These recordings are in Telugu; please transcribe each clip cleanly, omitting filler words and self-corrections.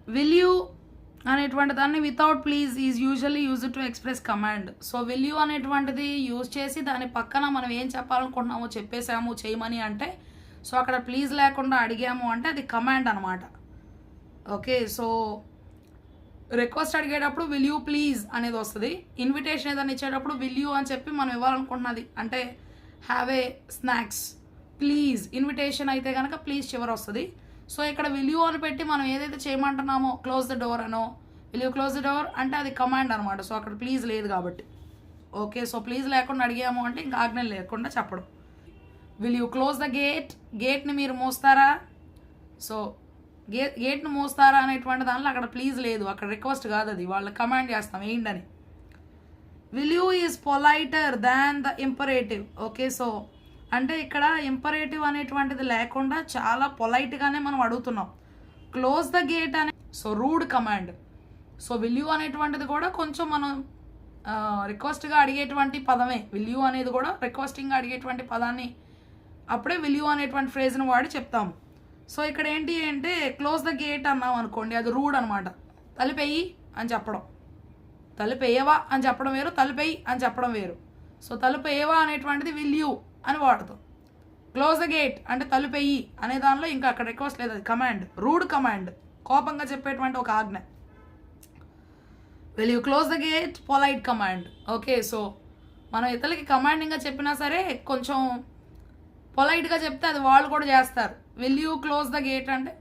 విల్ యూ అనేటువంటి దాన్ని without please is usually use to express command. So will you అనేటువంటిది యూజ్ చేసి దాని పక్కన మనం ఏం చెప్పాలనుకుంటున్నామో చెప్పేసాము చేయమని అంటే, సో అక్కడ ప్లీజ్ లేకుండా అడిగాము అంటే అది కమాండ్ అనమాట. ఓకే, సో రిక్వెస్ట్ అడిగేటప్పుడు విల్ యూ ప్లీజ్ అనేది వస్తుంది. ఇన్విటేషన్ ఏదైనా ఇచ్చేటప్పుడు విల్ యూ అని చెప్పి మనం ఇవ్వాలనుకుంటున్నది అంటే have a snacks please. Invitation అయితే కనుక ప్లీజ్ చివరి వస్తుంది. సో ఇక్కడ విల్ యూ అని పెట్టి మనం ఏదైతే చేయమంటున్నామో క్లోజ్ ద డోర్ అనో will you close the door అంటే అది కమాండ్ అనమాట. సో అక్కడ ప్లీజ్ లేదు కాబట్టి. ఓకే, సో ప్లీజ్ లేకుండా అడిగాము అంటే ఇంకా ఆజ్ఞ లేకుండా చెప్పడం. Will you close the gate, గేట్ని మీరు మూస్తారా. సో గేట్ను మూస్తారా అనేటువంటి దానిలో అక్కడ ప్లీజ్ లేదు, అక్కడ రిక్వెస్ట్ కాదు, అది వాళ్ళ కమాండ్ చేస్తాం వేయండి అని. Will you is politer than the imperative. Okay, so అంటే ఇక్కడ ఇంపరేటివ్ అనేటువంటిది లేకుండా చాలా పొలైట్గానే మనం అడుగుతున్నాం. క్లోజ్ ద గేట్ అనే so rude command. So will you అనేటువంటిది కూడా కొంచెం మనం రిక్వెస్ట్గా అడిగేటువంటి పదమే. విల్ యూ అనేది కూడా రిక్వెస్టింగ్గా అడిగేటువంటి పదాన్ని అప్పుడే విల్ యూ అనేటువంటి ఫ్రేజ్ని వాడి చెప్తాము. సో ఇక్కడ ఏంటి అంటే క్లోజ్ ద గేట్ అన్నాం అనుకోండి, అది రూడ్ అనమాట. తలుపేయి అని చెప్పడం, తలుపేయవా అని చెప్పడం వేరు, తలుపేయి అని చెప్పడం వేరు. సో తలుపేయవా అనేటువంటిది విల్ యూ అని వాడతాం. క్లోజ్ ద గేట్ అంటే తలుపేయి అనే దానిలో ఇంకా అక్కడ రిక్వెస్ట్ లేదు, అది కమాండ్, రూడ్ కమాండ్, కోపంగా చెప్పేటువంటి ఒక ఆజ్ఞ. Will you close the gate polite command. Okay, so మనం ఇతరులకి కమాండింగ్గా చెప్పినా సరే కొంచెం పొలైట్గా చెప్తే అది వాళ్ళు కూడా చేస్తారు. Will you close the gate అంటే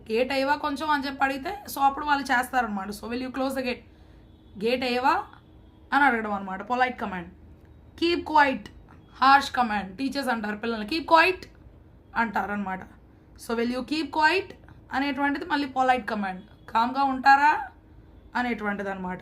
గేట్ అయ్యవా కొంచెం అని చెప్పి అడిగితే సో అప్పుడు వాళ్ళు చేస్తారనమాట. So will you close the gate, gate అయ్యవా అని అడగడం అనమాట, polite command. Keep quiet harsh command. Teachers అంటారు పిల్లల్ని కీప్ క్వైట్ అంటారు అనమాట. So will you keep quiet అనేటువంటిది మళ్ళీ పొలైట్ కమాండ్, కామ్గా ఉంటారా అనేటువంటిది అనమాట.